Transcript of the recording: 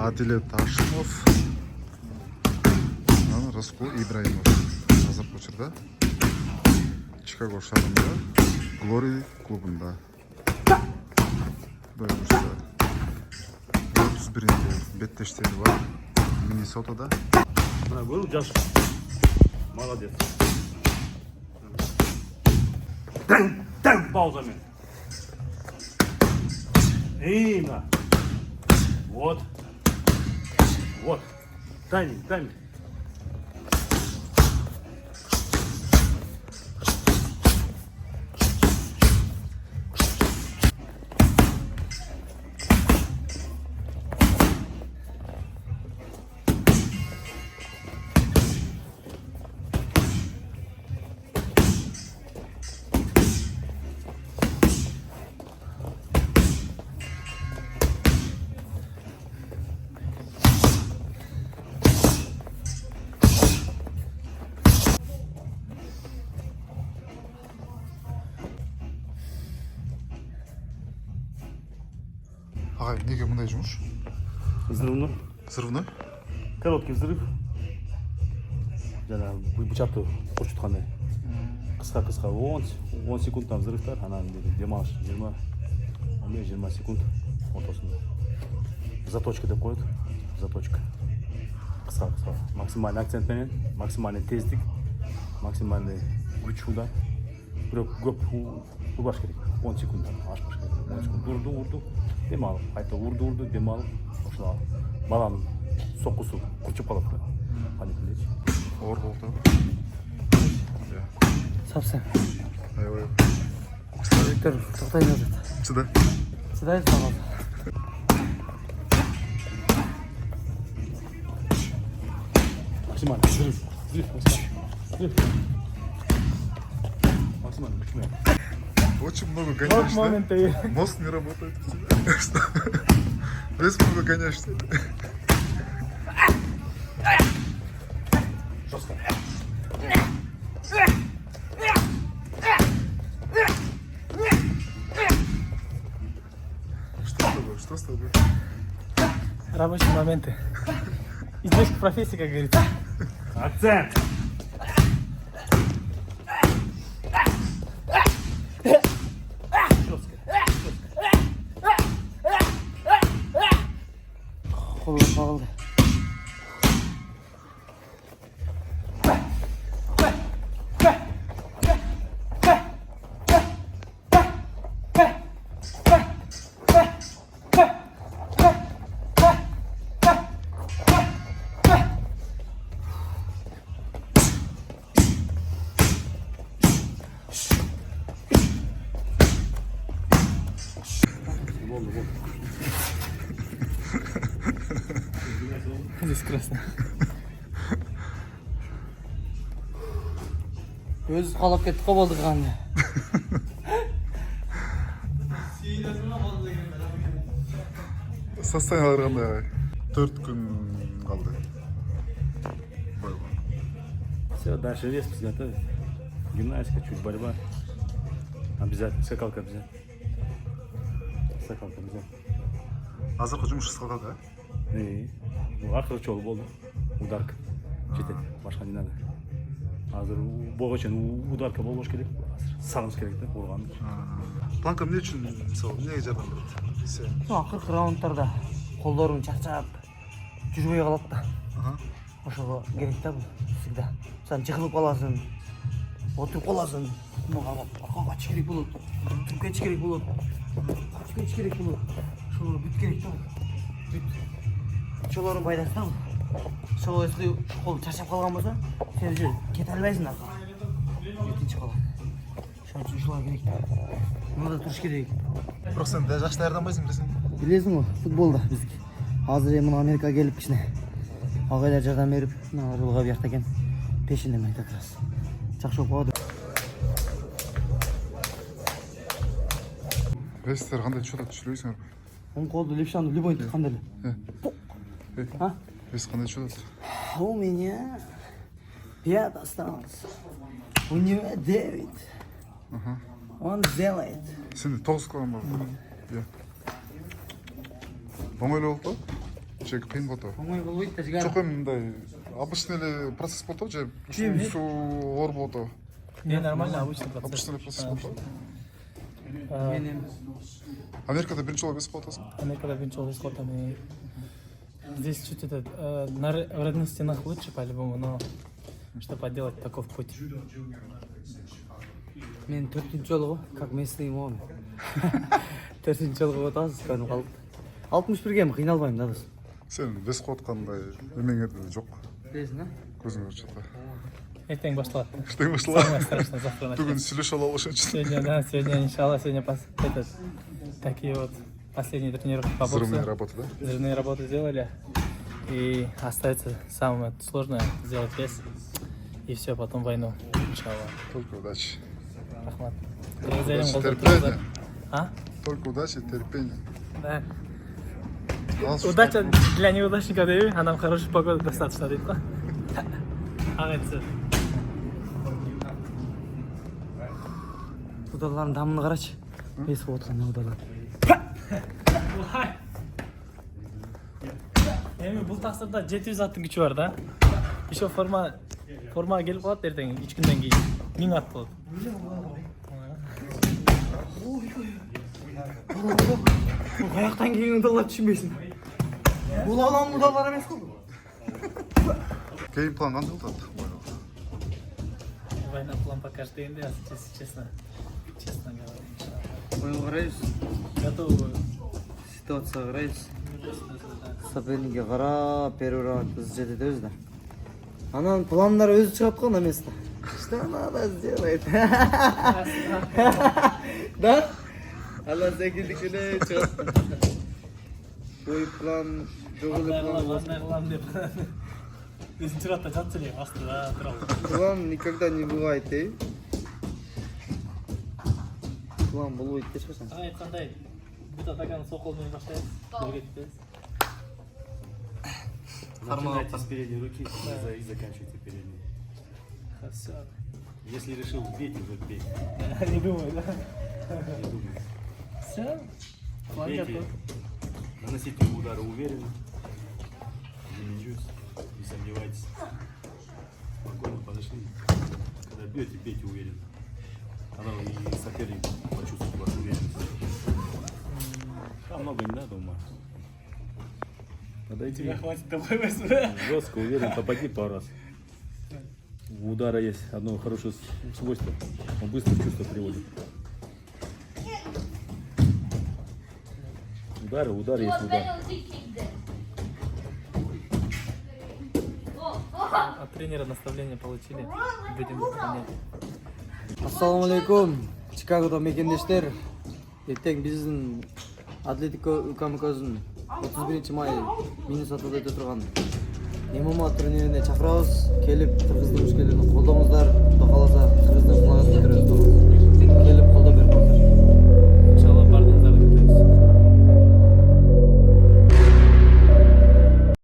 Адилет Ашимов, Раскол Ибраимов. Азыр учурда Чикаго шаарында Глори клубунда. Боюнча 31-нде беттештери бар. Миннесотада. Мына көрүп жаш. Молодец. Тәң паузамен. Именно. Вот. Вот. Тайминг. Агай, неге мындай жумуш? Взрывной. Взрывной? Короткий взрыв. Жана бычакты курчуткандай. Кыска 10 секундтан взрывдар, анан дем алыш 20 секунд ортосунда. Заточка деп коет. Заточка. Кыска. Максимальный акцент менен, максимальный тездик, максимальный күч удар. Бирок көп урбаш керек. 10 секундтан ашпаш керек. 10 секунд урду, дем алып, кайта урду, дем алып, ошо баланын соккусу курчуп калат да. Паникалеш. Оор болду. Совсем. Аябай. Виктор, токтой не может. Сюда. Сюда встал. Максимально взрыв. Максимально. Очень много гоняешь, да? Мозг не работает у тебя. Весь много гоняешь. Жестко. Что с тобой? Рабочие моменты. Издержка профессии, как говорится. Акцент. Қолды. Здесь красно. Өзі қалап кетті қой болды қанды. Состояние қандай? 4 күн қалды. Все, дальше вес готовить. Гимнастика, чуть борьба. Обязательно. Скакалка обязательно. Азыркы жумуш кылды да? Акыркы жолу болду. Ударка. Жетет. Башка не надо. Азыр буга чейин ударка болбош керек. Сагыныш керек да, урган. Планка эмне үчүн, мисалы, эмнеге жардам берет? Акыркы раундтарда колдорун чарчап жүрбөй калат да. Ошого керек да бул всегда. Сен жыгылып каласың, отуруп каласың, аркага качыш керек болот, туруп кетиш керек болот, качып кетиш керек болот. Ошого бүт керек да. Бүт. Ошолордун пайдасы да бул. Ошол если кол чарчап калган болсо, сен уже кете албайсың аркага. Жетинчи калат. Ошон үчүн ушулар керек да. Мында туруш керек. Бирок сен да жакшы даярданбайсың билесиң. Билесиң го, футболда бизге. Азыр эми Америкага келип кичине агайлар жардам берип, мына рулга биякта экен. Пешинде мен как раз. Жакшы болуп калды. Рейстер кандай чөтөт түшүрөйсүңөр? Он колду левшану любой кандай эле. А? Рейс кандай чөтөт? У меня 5 осталось. У него 9. Он сделает. Сенде 9 калган бар. Оңой эле болуп калды. же кыйын болот. Оңой болбойт да жигара. Жок эми мындай обычный эле процесс болот же ушунусу оор болот. Не, нормально, обычный процесс. Обычный эле процесс болот. Мен Америкада биринчи жолу весип атасың. Америкада биринчи жолу весип атам. Здесь чуть это на родных стенах лучше по-любому, но что поделать, таков путь. мен 4-нчү жолу го, как местный имам. 4-нчү жолу атасыз, көрүнүп калды. 61 ге кыйналбайм да дос. Сен весип аткандай эмеңер жок. Билесиң, а? Көзүңөр чата. Эртең башталат. Иштей Самое баштала. страшное завтра начнется. Бүгүн сүйлөшө алалы ошончу. Сегодня, да, сегодня, иншаллах, сегодня этот, такие вот последние тренировки по боксу. Взрывные работы, да? Взрывные работы сделали. И остается самое сложное сделать вес. И все, потом войну. Иншаллах. Только удачи. Рахмат. Удачи, терпения. А? Только удачи, терпения. Да. Аз Удача для неудачника, да, а нам хорошая погода достаточно, да? Ағайсы. Удаларын дамына карачы. Весип отурган удалар. Эми бул тақсырда 700 аттың күчү бар да. Еще формага келип калат эртең 3 күндөн кийин 1000 ат болот. Каяктан келген удалар түшүнбөйсүң. Бул алам удалар эмес го. Кейин план кандай болот? Война план пока что инде, если честно. Честно говоря. Ойго карайбыз. Готовы. Ситуацияга карайбыз. Соперникке карап, первый раунд биз жететебиз да. Анан пландар өзү чыгып аткан эмес да. Что надо сделать? Да? Алла секилдик эле чыгат. Ой план, жогулу план. Андай кылам деп. Бесинчи раундда жатчы эле астыда туралды. План никогда не бывает, эй. План болбойт дешесиң. Ага айткандай, бут атаканы сол кол менен баштайбыз. Бирге кетебиз. Начинайте с передней руки и заканчивайте передней. Хорошо. Если решил бить, уже бей. Не думаю, да? Не думай. Все. План Бейте, готов. наносите удары уверенно, не ленитесь, не сомневайтесь. Спокойно подошли. Когда бьете, бейте уверенно. Она и соперник почувствует вашу уверенность. Там много не надо ума. Подойди. Тебя хватит тобой возьму. Жестко, уверенно, попади пару раз. У удара есть одно хорошее свойство. Он быстро в чувство приводит. Удар есть удар. От тренера наставления получили. Будем выполнять. Ассаламу алейкум. Чикагодо мекендештер. Эртең биздин Атлетико Укамкоздун 31 май Миннесотада өтө турган ММА турнирине чакырабыз. Келип кыргыздын мушкелерин колдоңуздар. Кудай кааласа кыргыздын флагын көтөрөбүз.